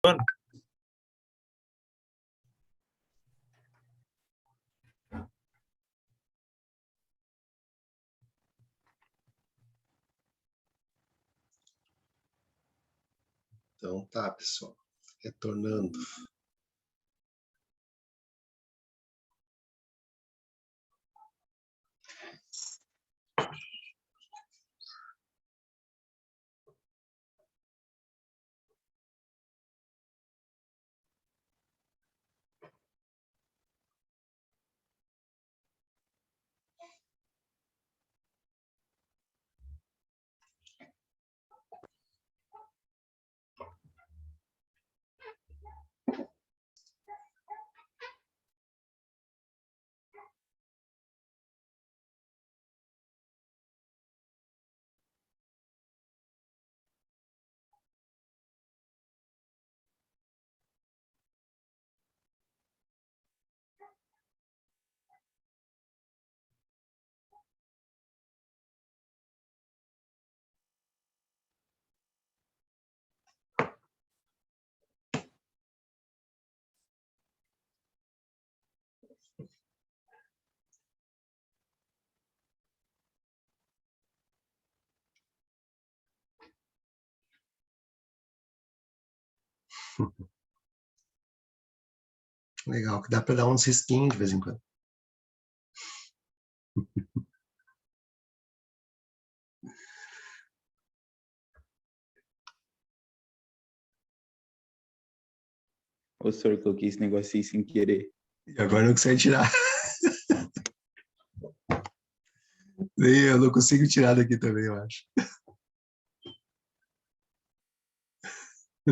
Então tá, pessoal. Retornando. Legal, que dá para dar uns risquinhos de vez em quando. O senhor coloquei esse negocinho sem querer. E agora não consegue tirar. Eu não consigo tirar daqui também, eu acho.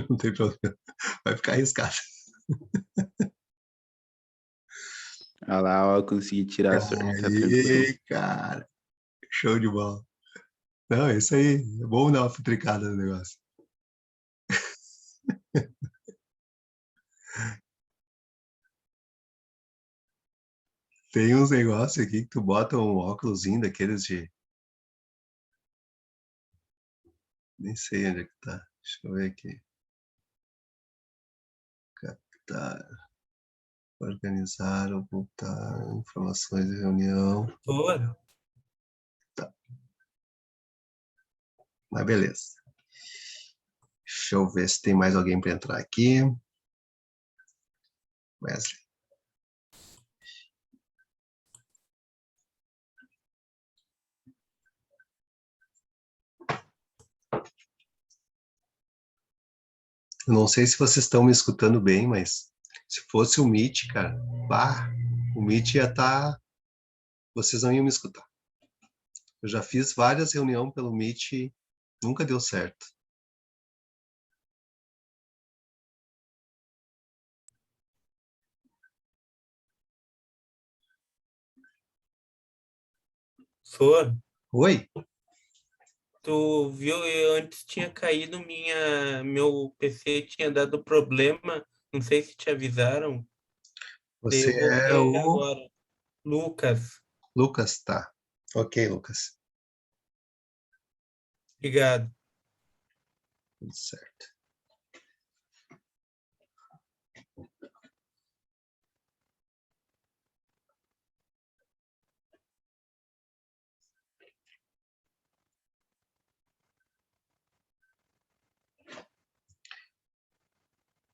Não tem problema. Vai ficar arriscado. Olha lá, ó, eu consegui tirar, senhor. Tá tranquilo. Aí, cara. Show de bola. Não, é isso aí. É bom dar uma futricada no negócio. Tem uns negócios aqui que tu bota um óculosinho daqueles de... Nem sei onde é que tá. Deixa eu ver aqui. Captar. Organizar, ocultar informações de reunião. Boa. Tá. Mas beleza. Deixa eu ver se tem mais alguém para entrar aqui. Wesley. Eu não sei se vocês estão me escutando bem, mas se fosse o Meet, cara, bah, o Meet ia estar... Vocês não iam me escutar. Eu já fiz várias reuniões pelo Meet e nunca deu certo. Sor, Oi? tu viu, eu antes tinha caído meu PC tinha dado problema, não sei se te avisaram. Daí Você eu é voltei o agora. Lucas, Lucas, tá. Ok, Lucas. obrigado. Tudo certo.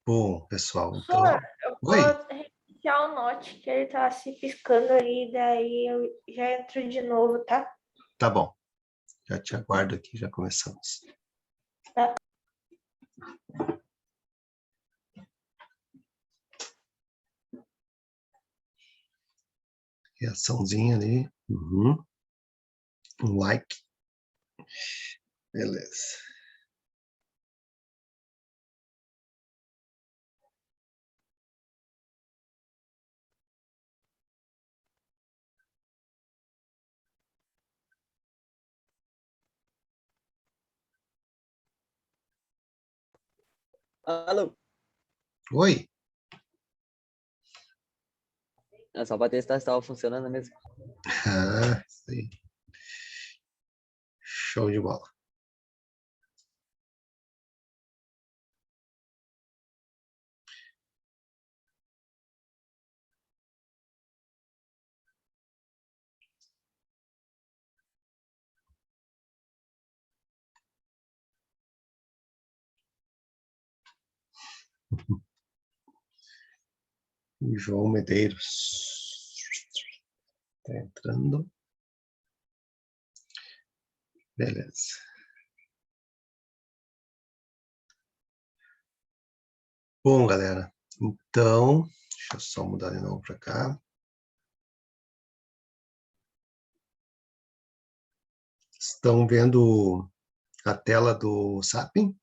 Bom, pessoal, então... Professor, eu Oi? vou reiniciar o Note, que ele tá se piscando ali, daí eu já entro de novo, tá? Tá bom. Já te aguardo aqui, já começamos. Tá. Reaçãozinha ali. Uhum. Um like. Beleza. Alô, Oi? é só pra testar se estava funcionando mesmo. Ah, isso aí. Show de bola. E João Medeiros. Está entrando. Beleza. Bom, galera, então, deixa eu só mudar de novo para cá. Estão vendo a tela do Sapin?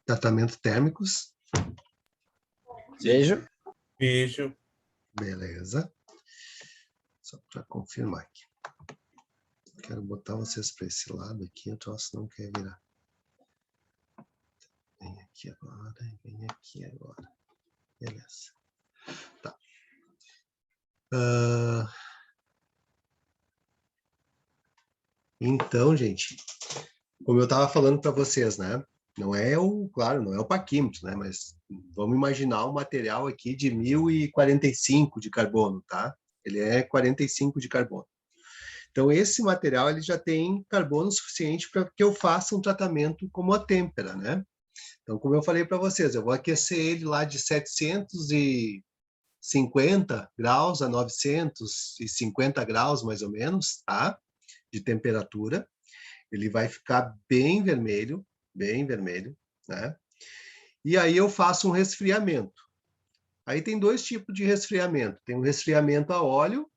Tratamento térmicos. Vejo. Vejo. Beleza. Só para confirmar aqui. Quero botar vocês para esse lado aqui, o troço não quer virar. Vem aqui agora, vem aqui agora. Beleza. Tá. Então, gente, como eu estava falando para vocês, né? Não é claro, não é o paquímetro, né? Mas vamos imaginar um material aqui de 1045 de carbono, tá? Ele é 45 de carbono. Então, esse material ele já tem carbono suficiente para que eu faça um tratamento como a têmpera, né? Então, como eu falei para vocês, eu vou aquecer ele lá de 750 graus a 950 graus, mais ou menos, tá? De temperatura. Ele vai ficar bem vermelho, né? E aí eu faço um resfriamento. Aí tem dois tipos de resfriamento. Tem um resfriamento a óleo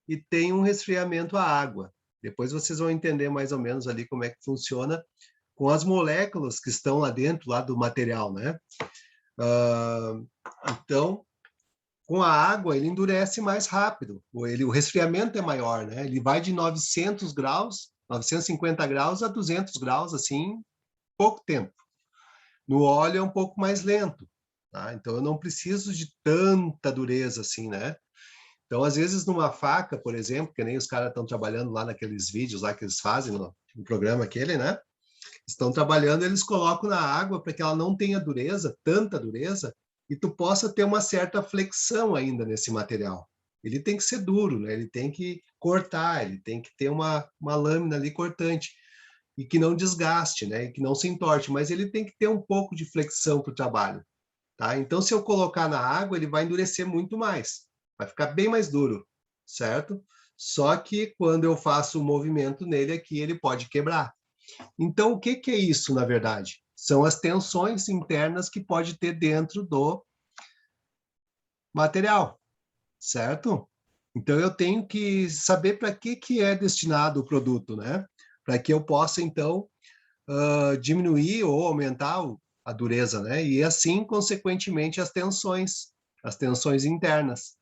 e tem um resfriamento a água. Depois vocês vão entender mais ou menos ali como é que funciona com as moléculas que estão lá dentro, lá do material, né? Então, com a água, ele endurece mais rápido. O resfriamento é maior, né? Ele vai de 900 graus, 950 graus a 200 graus, assim, pouco tempo. No óleo é um pouco mais lento, tá? Então, eu não preciso de tanta dureza assim, né? Então, às vezes, numa faca, por exemplo, que nem os caras estão trabalhando lá naqueles vídeos lá que eles fazem no programa aquele, né? Estão trabalhando, eles colocam na água para que ela não tenha dureza, tanta dureza, e tu possa ter uma certa flexão ainda nesse material. Ele tem que ser duro, né? Ele tem que cortar, ele tem que ter uma lâmina ali cortante, e que não desgaste, né? E que não se entorte, mas ele tem que ter um pouco de flexão para o trabalho, tá? Então, se eu colocar na água, ele vai endurecer muito mais, vai ficar bem mais duro, certo? Só que quando eu faço o movimento nele aqui, ele pode quebrar. Então, o que é isso, na verdade? São as tensões internas que pode ter dentro do material, certo? Então, eu tenho que saber para que é destinado o produto, né? Para que eu possa, então, diminuir ou aumentar a dureza, né? E assim, consequentemente, as tensões internas,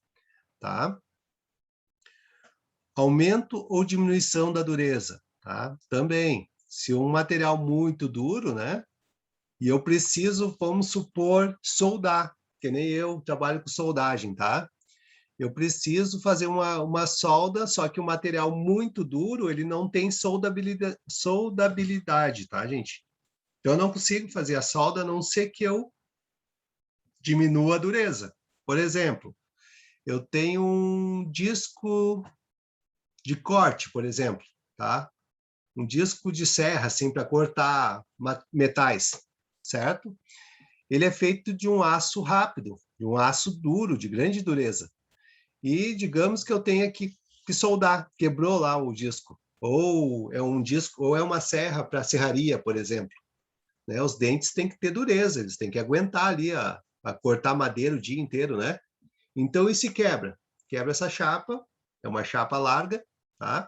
tá? Aumento ou diminuição da dureza, tá? Também, se um material muito duro, né? E eu preciso, vamos supor, soldar, que nem eu trabalho com soldagem, tá? Eu preciso fazer uma solda, só que o material muito duro, ele não tem soldabilidade, tá, gente? Então, eu não consigo fazer a solda, a não ser que eu diminua a dureza. Por exemplo, eu tenho um disco de corte, por exemplo, tá? Um disco de serra, assim, para cortar metais, certo? Ele é feito de um aço rápido, de um aço duro, de grande dureza. E digamos que eu tenha que soldar, quebrou lá o disco. Ou é um disco, ou é uma serra para serraria, por exemplo. Né? Os dentes têm que ter dureza, eles têm que aguentar ali a cortar madeira o dia inteiro, né? Então, isso se quebra. Quebra essa chapa, é uma chapa larga, tá?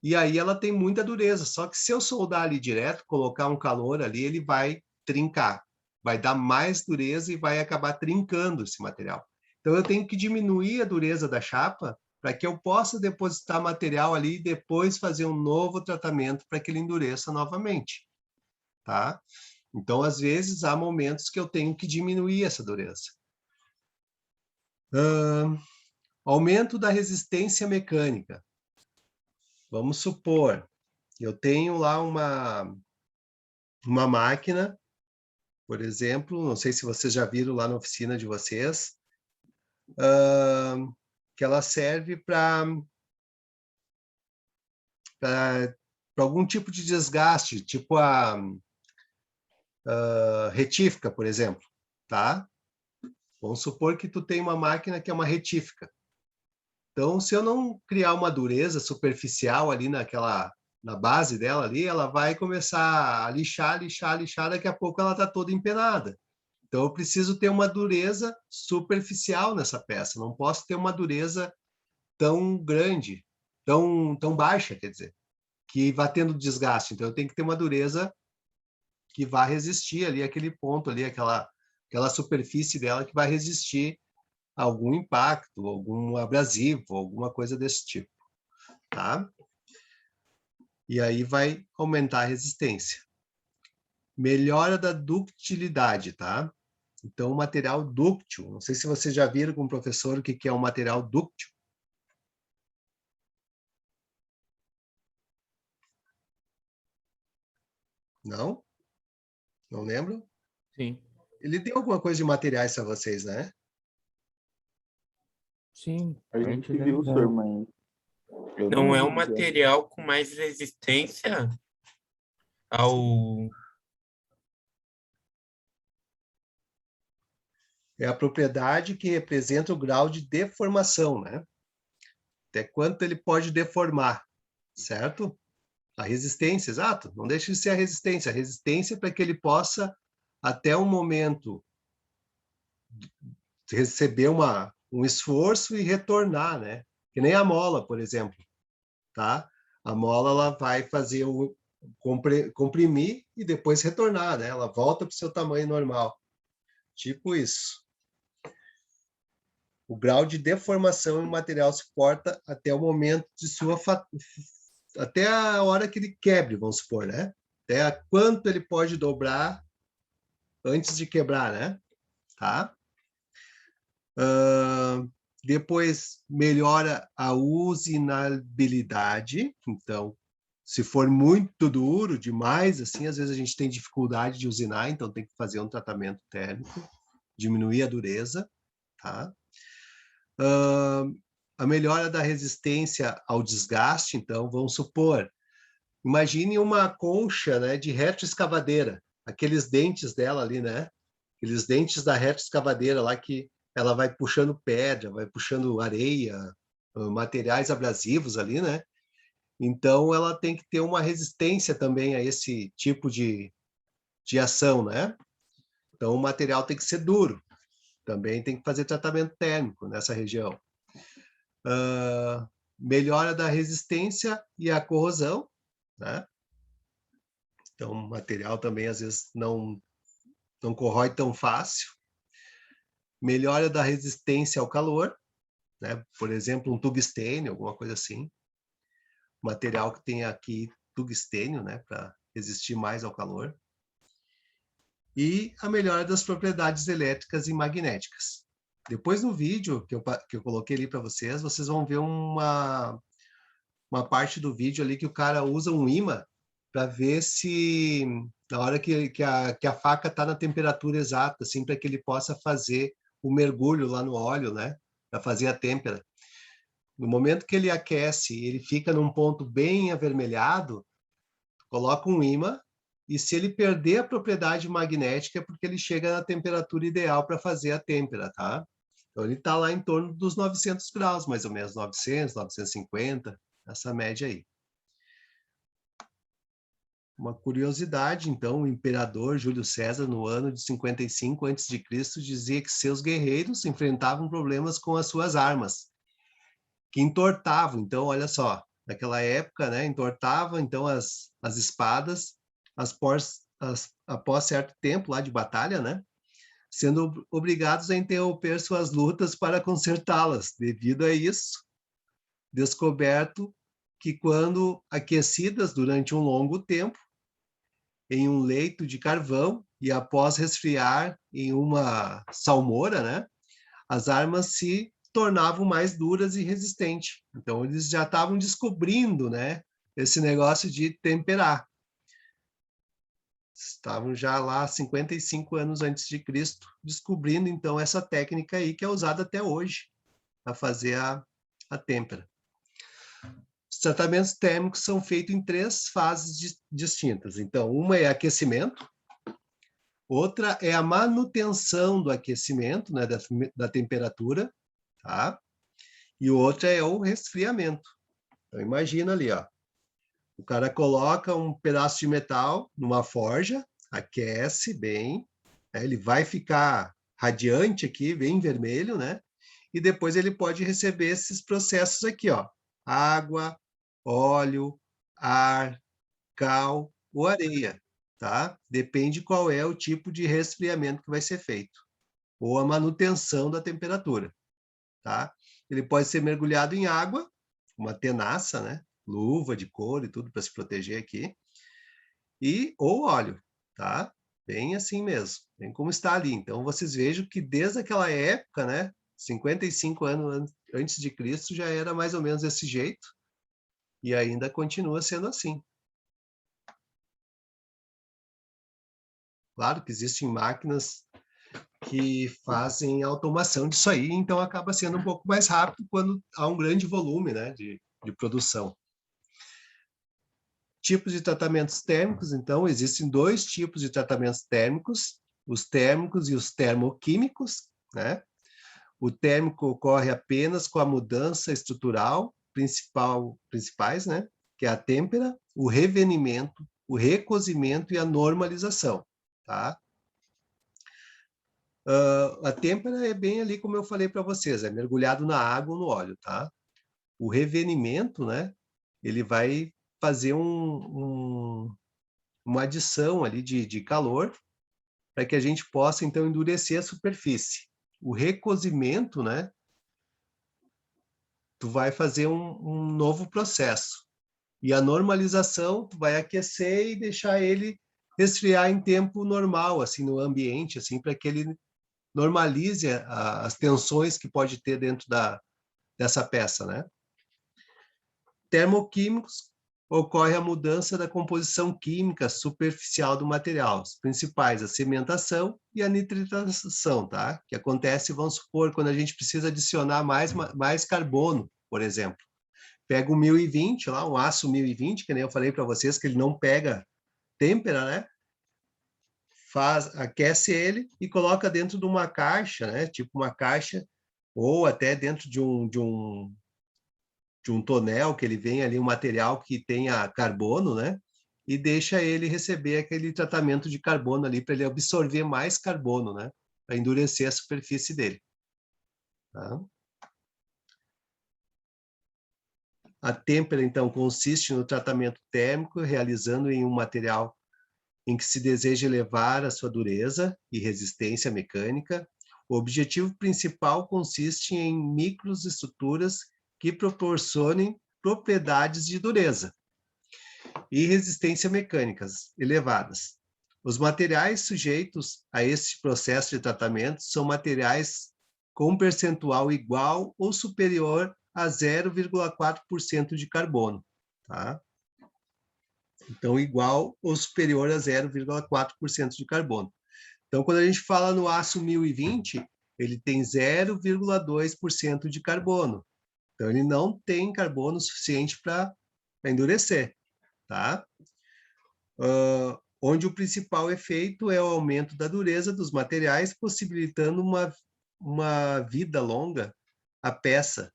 E aí ela tem muita dureza. Só que se eu soldar ali direto, colocar um calor ali, ele vai trincar. Vai dar mais dureza e vai acabar trincando esse material. Então, eu tenho que diminuir a dureza da chapa para que eu possa depositar material ali e depois fazer um novo tratamento para que ele endureça novamente, tá? Então, às vezes, há momentos que eu tenho que diminuir essa dureza. Aumento da resistência mecânica. Vamos supor, eu tenho lá uma máquina, por exemplo, não sei se vocês já viram lá na oficina de vocês, que ela serve para algum tipo de desgaste, tipo retífica, por exemplo, tá? Vamos supor que tu tem uma máquina que é uma retífica. Então, se eu não criar uma dureza superficial ali na base dela ali, ela vai começar a lixar, lixar, lixar, daqui a pouco ela está toda empenada. Então, eu preciso ter uma dureza superficial nessa peça, não posso ter uma dureza tão grande, tão baixa, quer dizer, que vá tendo desgaste. Então, eu tenho que ter uma dureza que vá resistir ali, aquele ponto ali, aquela superfície dela que vai resistir a algum impacto, algum abrasivo, alguma coisa desse tipo, tá? E aí vai aumentar a resistência. Melhora da ductilidade, tá? Então, o material dúctil, não sei se vocês já viram com o professor o que é um material dúctil. Não? Não lembro? Sim, Ele tem alguma coisa de materiais para vocês, né? sim. A gente lembra, viu, né? senhor, mas eu Não é um vi. material com mais resistência ao... É a propriedade que representa o grau de deformação, né? Até quanto ele pode deformar, certo? A resistência, exato. Não deixa de ser a resistência. A resistência para que ele possa, até um momento, receber um esforço e retornar, né? Que nem a mola, por exemplo, tá? A mola ela vai fazer comprimir e depois retornar, né? Ela volta para o seu tamanho normal. Tipo isso. O grau de deformação em material suporta até o momento de até a hora que ele quebre, vamos supor, né? Até quanto ele pode dobrar antes de quebrar, né? Tá? Depois melhora a usinabilidade. Então, se for muito duro demais, assim, às vezes a gente tem dificuldade de usinar, então tem que fazer um tratamento térmico, diminuir a dureza, tá? A melhora da resistência ao desgaste. Então, vamos supor, imagine uma concha, né, de retroescavadeira, aqueles dentes dela ali, né? Aqueles dentes da retroescavadeira lá que ela vai puxando pedra, vai puxando areia, materiais abrasivos ali, né? Então, ela tem que ter uma resistência também a esse tipo de ação, né? Então, o material tem que ser duro. Também tem que fazer tratamento térmico nessa região. Melhora da resistência e a corrosão, né? Então, o material também, às vezes, não corrói tão fácil. Melhora da resistência ao calor, né? Por exemplo, um tungstênio, alguma coisa assim. Material que tem aqui tungstênio, né? Para resistir mais ao calor. E a melhora das propriedades elétricas e magnéticas. Depois no vídeo que eu coloquei ali para vocês, vocês vão ver uma parte do vídeo ali que o cara usa um ímã para ver se na hora que a faca está na temperatura exata, assim, para que ele possa fazer o mergulho lá no óleo, né? Para fazer a têmpera. No momento que ele aquece, ele fica num ponto bem avermelhado, coloca um ímã, e se ele perder a propriedade magnética, é porque ele chega na temperatura ideal para fazer a têmpera, tá? Então ele está lá em torno dos 900 graus, mais ou menos, 900, 950, essa média aí. Uma curiosidade, então, o imperador Júlio César, no ano de 55 a.C., dizia que seus guerreiros enfrentavam problemas com as suas armas, que entortavam. Então, olha só, naquela época, né, entortavam então as espadas após certo tempo lá de batalha, né, sendo obrigados a interromper suas lutas para consertá-las. Devido a isso, descoberto que quando aquecidas durante um longo tempo em um leito de carvão e após resfriar em uma salmoura, né, as armas se tornavam mais duras e resistentes. Então eles já estavam descobrindo, né, esse negócio de temperar. Estavam já lá 55 anos antes de Cristo descobrindo então essa técnica aí que é usada até hoje para fazer a têmpera. Os tratamentos térmicos são feitos em 3 fases distintas. Então, uma é aquecimento, Outra é a manutenção do aquecimento, né, da temperatura, tá? E outra é o resfriamento. Então, imagina ali, ó. O cara coloca um pedaço de metal numa forja, aquece bem, né? Ele vai ficar radiante aqui, bem vermelho, né? E depois ele pode receber esses processos aqui, ó. Água, óleo, ar, cal ou areia, tá? Depende qual é o tipo de resfriamento que vai ser feito, ou a manutenção da temperatura, tá? Ele pode ser mergulhado em água, uma tenaça, né? Luva de couro e tudo para se proteger aqui, ou óleo, tá? Bem assim mesmo, bem como está ali. Então, vocês vejam que desde aquela época, né? 55 anos antes de Cristo, já era mais ou menos desse jeito, e ainda continua sendo assim. Claro que existem máquinas que fazem automação disso aí, então acaba sendo um pouco mais rápido quando há um grande volume, né, de produção. Tipos de tratamentos térmicos, então, existem 2 tipos de tratamentos térmicos, os térmicos e os termoquímicos, né? O térmico ocorre apenas com a mudança estrutural principais, né? Que é a têmpera, o revenimento, o recozimento e a normalização, tá? A têmpera é bem ali como eu falei para vocês, é mergulhado na água ou no óleo, tá? O revenimento, né? Ele vai fazer uma adição ali de calor para que a gente possa, então, endurecer a superfície. O recozimento, né? Tu vai fazer um novo processo. E a normalização, tu vai aquecer e deixar ele resfriar em tempo normal, assim, no ambiente, assim, para que ele normalize as tensões que pode ter dentro dessa peça, né? Termoquímicos, ocorre a mudança da composição química superficial do material, os principais, a cimentação e a nitritação, tá? Que acontece, vamos supor, quando a gente precisa adicionar mais carbono, por exemplo. Pega o 1020 lá, um aço 1020, que nem eu falei para vocês, que ele não pega têmpera, né? Aquece ele e coloca dentro de uma caixa, né? Tipo uma caixa, ou até dentro de um tonel, que ele vem ali, um material que tenha carbono, né? E deixa ele receber aquele tratamento de carbono ali, para ele absorver mais carbono, né? Para endurecer a superfície dele. Tá? A têmpera, então, consiste no tratamento térmico realizando em um material em que se deseja elevar a sua dureza e resistência mecânica. O objetivo principal consiste em microestruturas que proporcionem propriedades de dureza e resistência mecânicas elevadas. Os materiais sujeitos a este processo de tratamento são materiais com percentual igual ou superior a 0,4% de carbono, tá? Então, igual ou superior a 0,4% de carbono. Então, quando a gente fala no aço 1020, ele tem 0,2% de carbono. Então, ele não tem carbono suficiente para endurecer, tá? Onde o principal efeito é o aumento da dureza dos materiais, possibilitando uma vida longa à peça,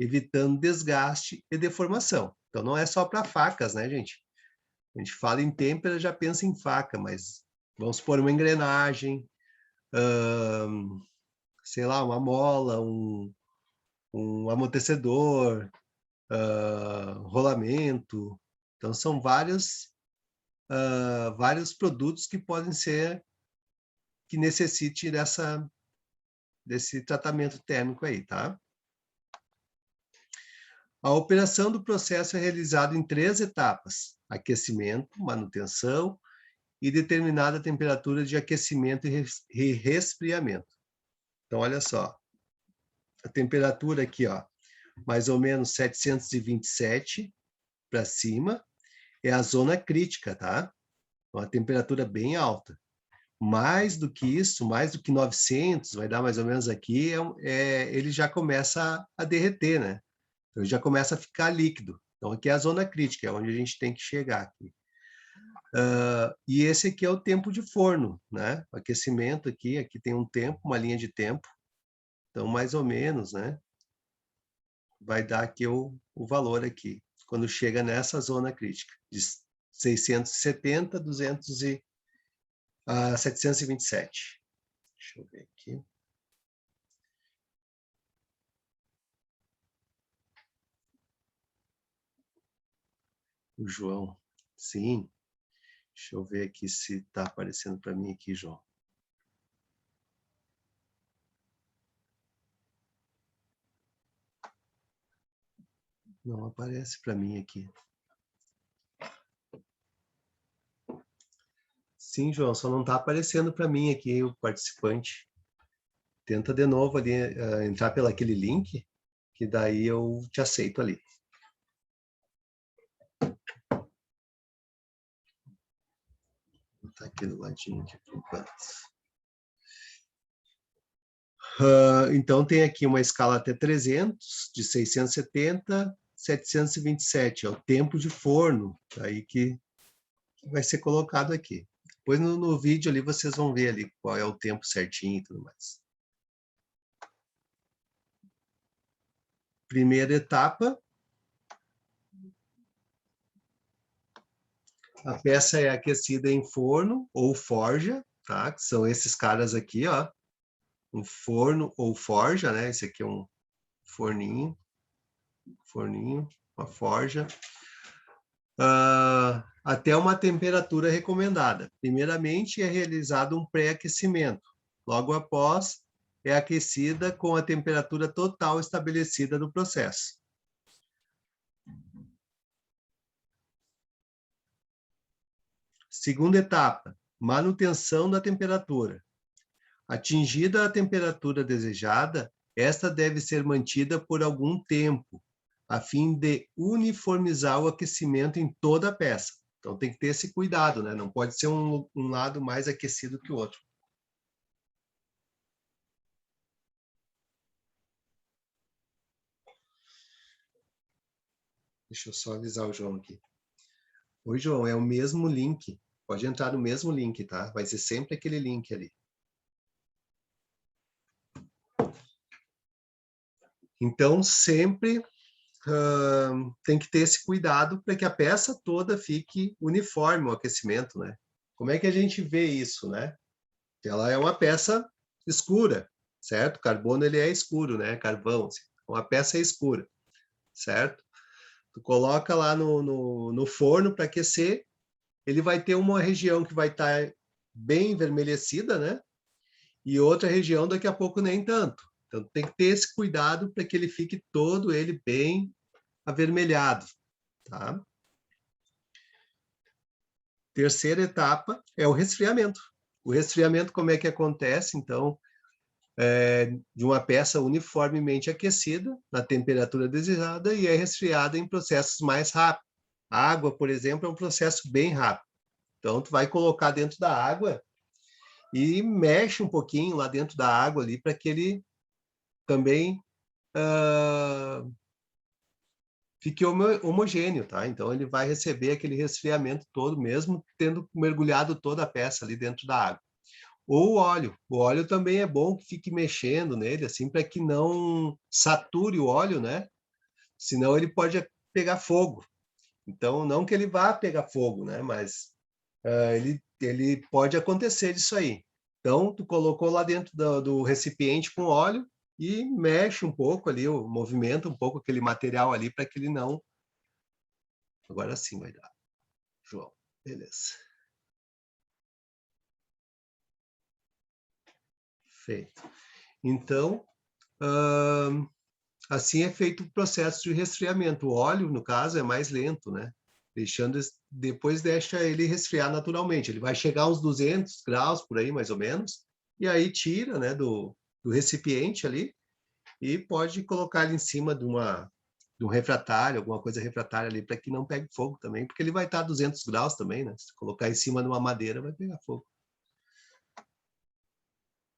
evitando desgaste e deformação. Então, não é só para facas, né, gente? A gente fala em têmpera, já pensa em faca, mas vamos supor uma engrenagem, sei lá, uma mola, um amortecedor, rolamento. Então, são vários produtos que podem ser, que necessite desse tratamento térmico aí, tá? A operação do processo é realizada em 3 etapas: aquecimento, manutenção e determinada temperatura de aquecimento e resfriamento. Então, olha só, a temperatura aqui, ó, mais ou menos 727 para cima, é a zona crítica, tá? Uma temperatura bem alta. Mais do que isso, mais do que 900, vai dar mais ou menos aqui, ele já começa a derreter, né? Então, já começa a ficar líquido. Então, aqui é a zona crítica, é onde a gente tem que chegar aqui. E esse aqui é o tempo de forno, né? O aquecimento aqui tem um tempo, uma linha de tempo. Então, mais ou menos, né? Vai dar aqui o valor aqui, quando chega nessa zona crítica, de 670, 200 a 727. Deixa eu ver aqui. O João, sim. Deixa eu ver aqui se está aparecendo para mim aqui, João. Não aparece para mim aqui. Sim, João, só não está aparecendo para mim aqui o participante. Tenta de novo ali, entrar pelo aquele link, que daí eu te aceito ali. Vou botar aqui do ladinho aqui por enquanto. Então tem aqui uma escala até 300, de 670, 727, é o tempo de forno, aí que vai ser colocado aqui. Depois no vídeo ali vocês vão ver ali qual é o tempo certinho e tudo mais. Primeira etapa. A peça é aquecida em forno ou forja, tá? Que são esses caras aqui, ó. Um forno ou forja, né? Esse aqui é um forninho, uma forja. Até uma temperatura recomendada. Primeiramente, é realizado um pré-aquecimento. Logo após, é aquecida com a temperatura total estabelecida no processo. Segunda etapa, manutenção da temperatura. Atingida a temperatura desejada, esta deve ser mantida por algum tempo, a fim de uniformizar o aquecimento em toda a peça. Então tem que ter esse cuidado, né? Não pode ser um lado mais aquecido que o outro. Deixa eu só avisar o João aqui. Oi, João, é o mesmo link. Pode entrar no mesmo link, tá? Vai ser sempre aquele link ali. Então, sempre tem que ter esse cuidado para que a peça toda fique uniforme, o aquecimento, né? Como é que a gente vê isso, né? Ela é uma peça escura, certo? Carbono, ele é escuro, né? Carvão, assim. Uma peça é escura, certo? Tu coloca lá no forno para aquecer, ele vai ter uma região que vai estar bem envermelhecida, né? E outra região daqui a pouco nem tanto. Então tem que ter esse cuidado para que ele fique todo ele bem avermelhado, tá? Terceira etapa é o resfriamento. O resfriamento, como é que acontece? Então, de uma peça uniformemente aquecida, na temperatura desejada, e é resfriada em processos mais rápidos. A água, por exemplo, é um processo bem rápido. Então, tu vai colocar dentro da água e mexe um pouquinho lá dentro da água ali para que ele também fique homogêneo, tá? Então ele vai receber aquele resfriamento todo, mesmo tendo mergulhado toda a peça ali dentro da água. Ou o óleo também é bom que fique mexendo nele, assim, para que não sature o óleo, né? Senão ele pode pegar fogo. Então, não que ele vá pegar fogo, né? Mas ele pode acontecer disso aí. Então, tu colocou lá dentro do recipiente com óleo e mexe um pouco ali, movimenta um pouco aquele material ali para que ele não... Agora sim vai dar, João. Beleza. Feito. Então, assim é feito o processo de resfriamento. O óleo, no caso, é mais lento, né? Depois deixa ele resfriar naturalmente. Ele vai chegar a uns 200 graus, por aí, mais ou menos, e aí tira, né, do recipiente ali e pode colocar ele em cima de um refratário, alguma coisa refratária ali, para que não pegue fogo também, porque ele vai estar a 200 graus também, né? Se colocar em cima de uma madeira, vai pegar fogo.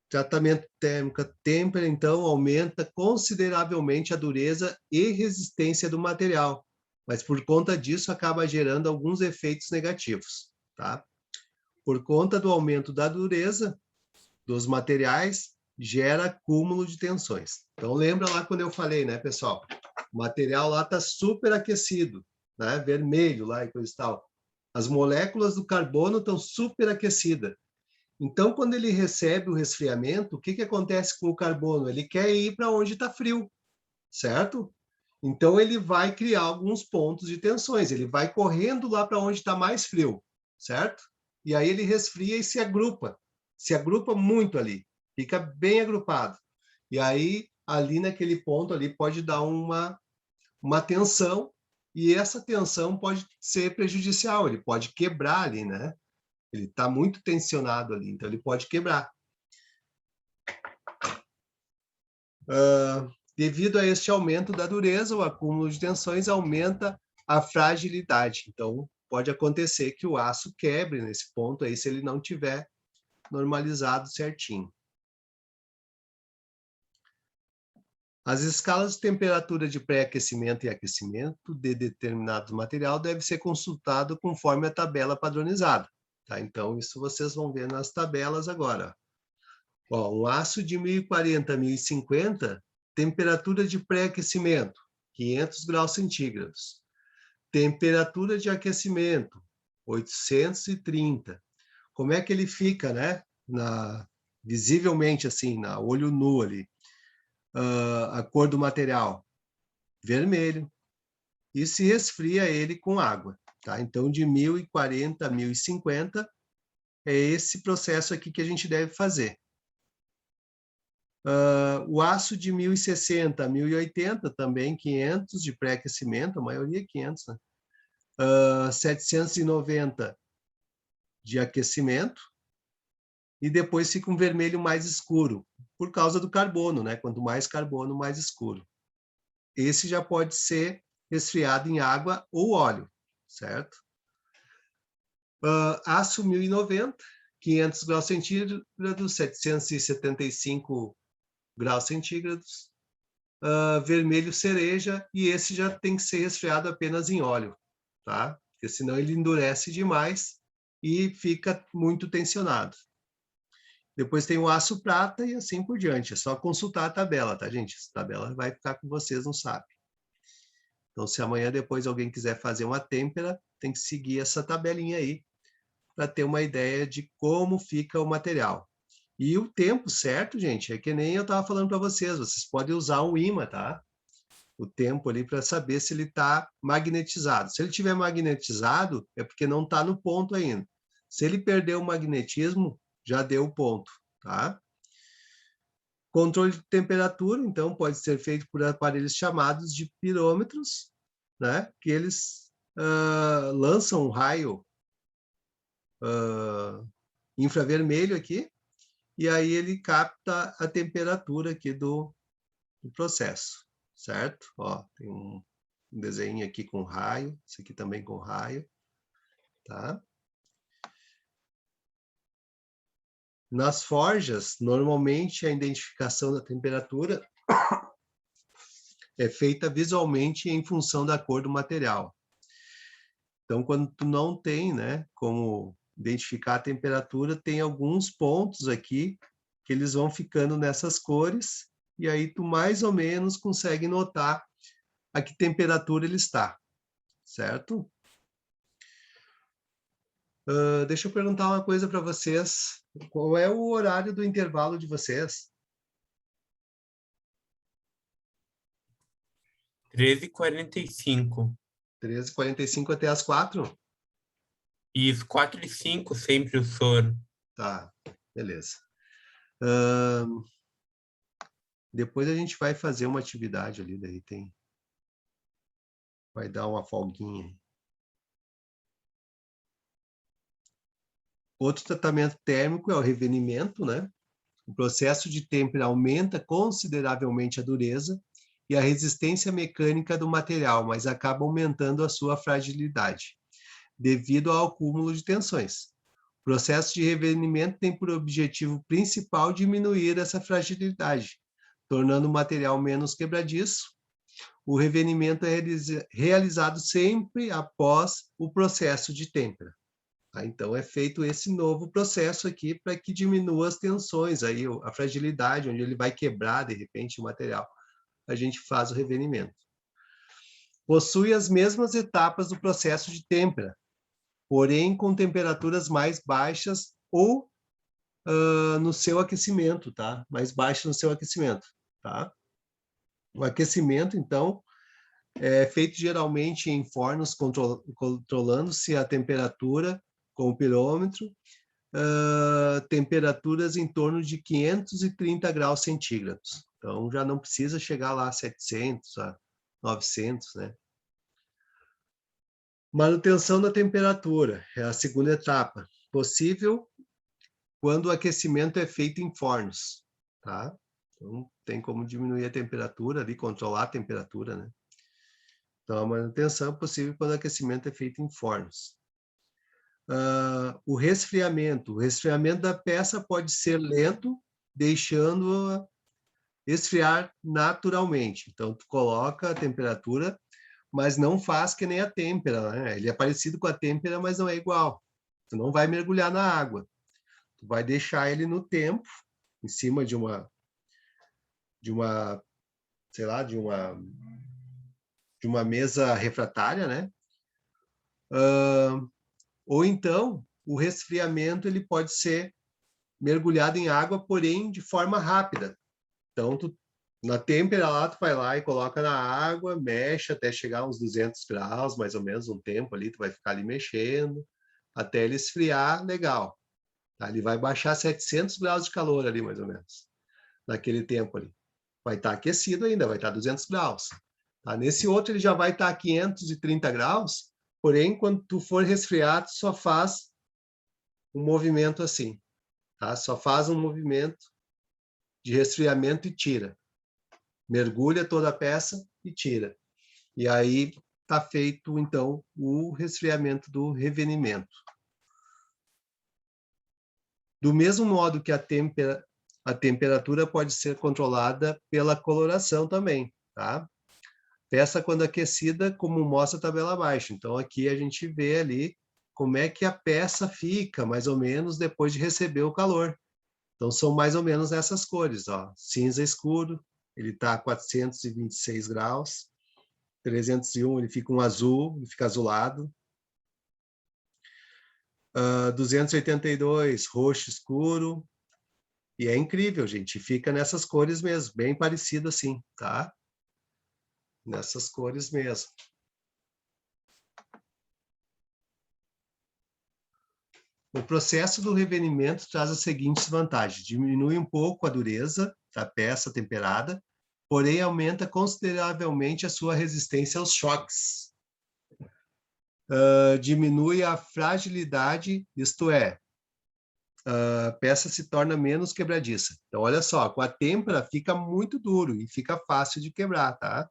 Tratamento térmico têmpera, então, aumenta consideravelmente a dureza e resistência do material, mas por conta disso acaba gerando alguns efeitos negativos. tá? Por conta do aumento da dureza dos materiais, gera acúmulo de tensões. Então, lembra lá quando eu falei, né, pessoal? O material lá está superaquecido, né? Vermelho lá e coisa e tal. As moléculas do carbono estão superaquecidas. Então, quando ele recebe o resfriamento, o que acontece com o carbono? Ele quer ir para onde está frio, certo? Então, ele vai criar alguns pontos de tensões. Ele vai correndo lá para onde está mais frio, certo? E aí ele resfria e se agrupa. Se agrupa muito ali. Fica bem agrupado. E aí, ali naquele ponto ali, pode dar uma tensão. E essa tensão pode ser prejudicial. Ele pode quebrar ali, né? Ele está muito tensionado ali, então ele pode quebrar. Devido a este aumento da dureza, o acúmulo de tensões aumenta a fragilidade. Então, pode acontecer que o aço quebre nesse ponto aí, se ele não tiver normalizado certinho. As escalas de temperatura de pré-aquecimento e aquecimento de determinado material devem ser consultadas conforme a tabela padronizada. Tá? Então, isso vocês vão ver nas tabelas agora. Ó, um aço de 1040 a 1050, temperatura de pré-aquecimento, 500 graus centígrados. Temperatura de aquecimento, 830. Como é que ele fica, né? Visivelmente, assim, na olho nu ali. A cor do material, vermelho. E se resfria ele com água. Tá? Então, de 1040 a 1050, é esse processo aqui que a gente deve fazer. O aço de 1060 a 1080, também 500 de pré-aquecimento, a maioria 500, né? 790 de aquecimento, e depois fica um vermelho mais escuro, por causa do carbono, né? Quanto mais carbono, mais escuro. Esse já pode ser resfriado em água ou óleo, certo? Aço 1090, 500 graus centígrados, 775 graus centígrados, vermelho cereja, e esse já tem que ser resfriado apenas em óleo, tá? Porque senão ele endurece demais e fica muito tensionado. Depois tem o aço prata e assim por diante. É só consultar a tabela, tá, gente? Essa tabela vai ficar com vocês no SAP. Então, se amanhã depois alguém quiser fazer uma têmpera, tem que seguir essa tabelinha aí para ter uma ideia de como fica o material. E o tempo certo, gente, é que nem eu estava falando para vocês. Vocês podem usar um ímã, tá? O tempo ali para saber se ele está magnetizado. Se ele estiver magnetizado, é porque não está no ponto ainda. Se ele perder o magnetismo, já deu o ponto, tá? Controle de temperatura, então, pode ser feito por aparelhos chamados de pirômetros, né? Que eles lançam um raio infravermelho aqui, e aí ele capta a temperatura aqui do processo, certo? Ó, tem um desenho aqui com raio, esse aqui também com raio, tá? Nas forjas, normalmente a identificação da temperatura é feita visualmente em função da cor do material. Então, quando tu não tem, né, como identificar a temperatura, tem alguns pontos aqui que eles vão ficando nessas cores, e aí tu mais ou menos consegue notar a que temperatura ele está, certo? Deixa eu perguntar uma coisa para vocês. Qual é o horário do intervalo de vocês? 13h45. 13h45 até as 4? Isso, 4h05 sempre o soro. Tá, beleza. Depois a gente vai fazer uma atividade ali, daí tem... Vai dar uma folguinha. Outro tratamento térmico é o revenimento, né? O processo de têmpera aumenta consideravelmente a dureza e a resistência mecânica do material, mas acaba aumentando a sua fragilidade, devido ao acúmulo de tensões. O processo de revenimento tem por objetivo principal diminuir essa fragilidade, tornando o material menos quebradiço. O revenimento é realizado sempre após o processo de têmpera. Tá? Então, é feito esse novo processo aqui para que diminua as tensões, aí, a fragilidade, onde ele vai quebrar, de repente, o material. A gente faz o revenimento. Possui as mesmas etapas do processo de têmpera, porém com temperaturas mais baixas ou no seu aquecimento, tá? Mais baixo no seu aquecimento, tá? O aquecimento, então, é feito geralmente em fornos, controlando-se a temperatura com o pirômetro, temperaturas em torno de 530 graus centígrados. Então, já não precisa chegar lá a 700, a 900, né? Manutenção da temperatura é a segunda etapa, possível quando o aquecimento é feito em fornos, tá? Então, tem como diminuir a temperatura ali, controlar a temperatura, né? Então, a manutenção é possível quando o aquecimento é feito em fornos. O resfriamento da peça pode ser lento, deixando-a esfriar naturalmente. Então, tu coloca a temperatura, mas não faz que nem a têmpera, né? Ele é parecido com a têmpera, mas não é igual. Tu não vai mergulhar na água. Tu vai deixar ele no tempo, em cima de uma, sei lá, de uma mesa refratária, né? Ou então, o resfriamento ele pode ser mergulhado em água, porém de forma rápida. Então, na têmpera lá, tu vai lá e coloca na água, mexe até chegar a uns 200 graus, mais ou menos, um tempo ali, tu vai ficar ali mexendo, até ele esfriar, legal. Tá? Ele vai baixar 700 graus de calor ali, mais ou menos, naquele tempo ali. Vai estar aquecido ainda, vai estar 200 graus. Tá? Nesse outro, ele já vai estar a 530 graus, porém, quando tu for resfriar, tu só faz um movimento assim, tá? Só faz um movimento de resfriamento e tira. Mergulha toda a peça e tira. E aí está feito, então, o resfriamento do revenimento. Do mesmo modo que a temperatura pode ser controlada pela coloração também, tá? Peça quando aquecida, como mostra a tabela abaixo. Então, aqui a gente vê ali como é que a peça fica, mais ou menos, depois de receber o calor. Então, são mais ou menos essas cores, ó. Cinza escuro, ele está a 426 graus. 301, ele fica um azul, ele fica azulado. 282, roxo escuro. E é incrível, gente. Fica nessas cores mesmo, bem parecido assim, tá? Nessas cores mesmo. O processo do revenimento traz as seguintes vantagens. Diminui um pouco a dureza da peça temperada, porém aumenta consideravelmente a sua resistência aos choques. Diminui a fragilidade, isto é, a peça se torna menos quebradiça. Então, olha só, com a têmpera fica muito duro e fica fácil de quebrar, tá?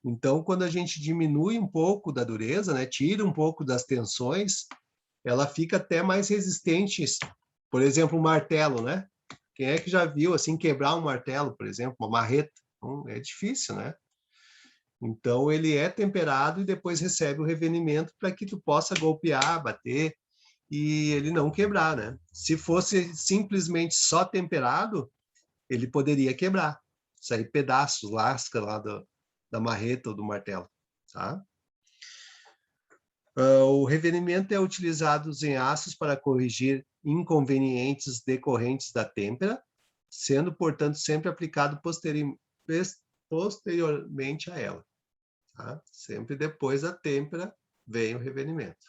Então, quando a gente diminui um pouco da dureza, né, tira um pouco das tensões, ela fica até mais resistente. Por exemplo, um martelo, né? Quem é que já viu assim quebrar um martelo, por exemplo, uma marreta? É difícil, né? Então ele é temperado e depois recebe o revenimento para que tu possa golpear, bater e ele não quebrar, né? Se fosse simplesmente só temperado, ele poderia quebrar, sair pedaços, lasca lá da marreta ou do martelo, tá? O revenimento é utilizado em aços para corrigir inconvenientes decorrentes da têmpera, sendo, portanto, sempre aplicado posteriormente a ela. Tá? Sempre depois da têmpera vem o revenimento.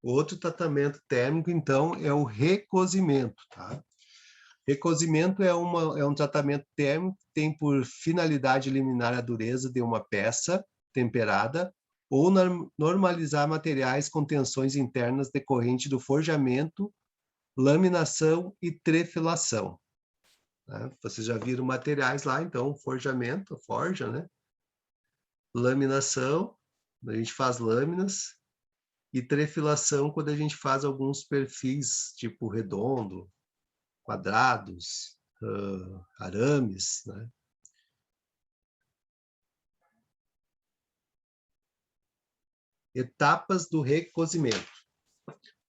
Outro tratamento térmico, então, é o recozimento. Tá? Recozimento é um tratamento térmico que tem por finalidade eliminar a dureza de uma peça temperada ou normalizar materiais com tensões internas decorrentes do forjamento, laminação e trefilação. Né? Vocês já viram materiais lá, então, forjamento, forja, né? Laminação, a gente faz lâminas, e trefilação, quando a gente faz alguns perfis, tipo redondo, quadrados, arames, né? etapas do recozimento.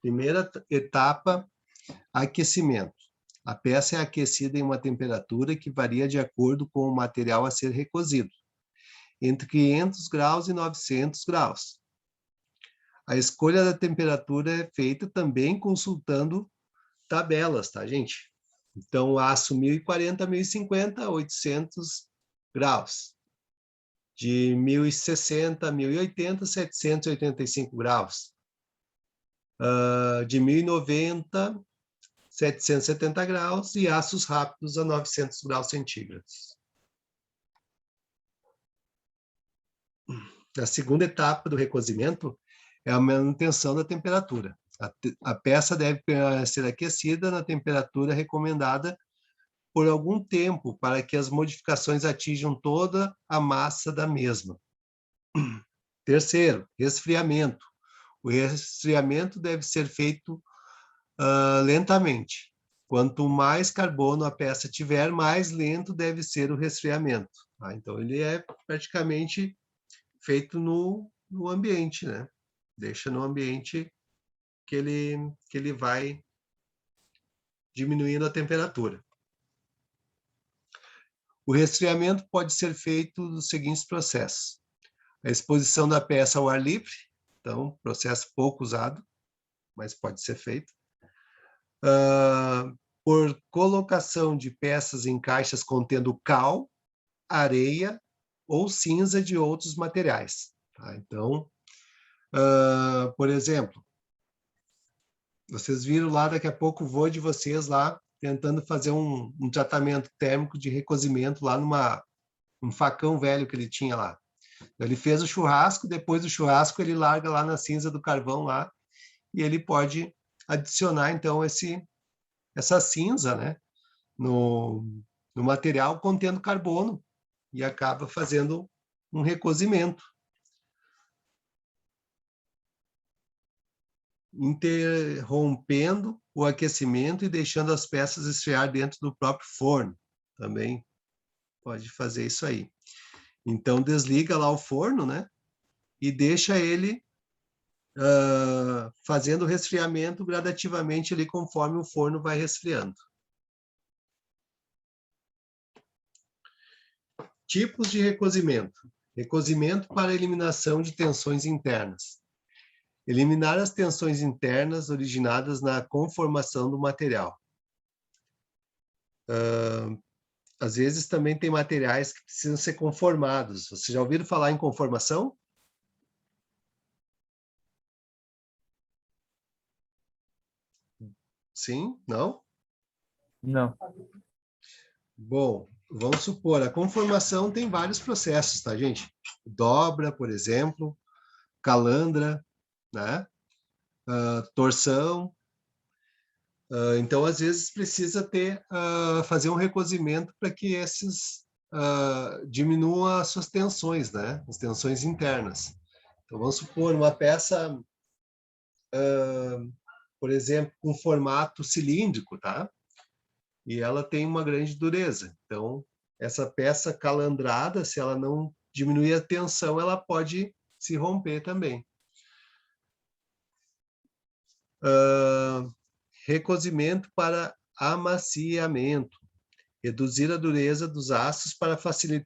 Primeira etapa, aquecimento. A peça é aquecida em uma temperatura que varia de acordo com o material a ser recozido, entre 500 graus e 900 graus. A escolha da temperatura é feita também consultando tabelas, tá, gente? Então, aço 1040, 1050, 800 graus. De 1060, 1080, 785 graus. De 1090, 770 graus, e aços rápidos a 900 graus centígrados. A segunda etapa do recozimento é a manutenção da temperatura. A peça deve ser aquecida na temperatura recomendada por algum tempo, para que as modificações atinjam toda a massa da mesma. Terceiro, resfriamento. O resfriamento deve ser feito lentamente. Quanto mais carbono a peça tiver, mais lento deve ser o resfriamento. Tá? Então, ele é praticamente feito no ambiente, né? Deixa no ambiente que ele vai diminuindo a temperatura. O resfriamento pode ser feito nos seguintes processos. A exposição da peça ao ar livre, então, processo pouco usado, mas pode ser feito. Por colocação de peças em caixas contendo cal, areia ou cinza de outros materiais. Tá? Então, por exemplo, vocês viram lá, daqui a pouco o vô de vocês lá, tentando fazer um tratamento térmico de recozimento lá num facão velho que ele tinha lá. Ele fez o churrasco, depois do churrasco ele larga lá na cinza do carvão lá, e ele pode adicionar, então, essa cinza, né, no material contendo carbono, e acaba fazendo um recozimento. Interrompendo o aquecimento e deixando as peças esfriar dentro do próprio forno. Também pode fazer isso aí. Então, desliga lá o forno, né? E deixa ele fazendo o resfriamento gradativamente ali, conforme o forno vai resfriando. Tipos de recozimento. Recozimento para eliminação de tensões internas. Eliminar as tensões internas originadas na conformação do material. Às vezes também tem materiais que precisam ser conformados. Vocês já ouviram falar em conformação? Sim? Não? Não. Bom, vamos supor, a conformação tem vários processos, tá, gente? Dobra, por exemplo, calandra, né? Torção. Então, às vezes, precisa fazer um recozimento para que esses diminuam as suas tensões, né? As tensões internas. Então, vamos supor uma peça, por exemplo, com formato cilíndrico, tá? E ela tem uma grande dureza. Então, essa peça calandrada, se ela não diminuir a tensão, ela pode se romper também. Recozimento para amaciamento. Reduzir a dureza dos aços para facilitar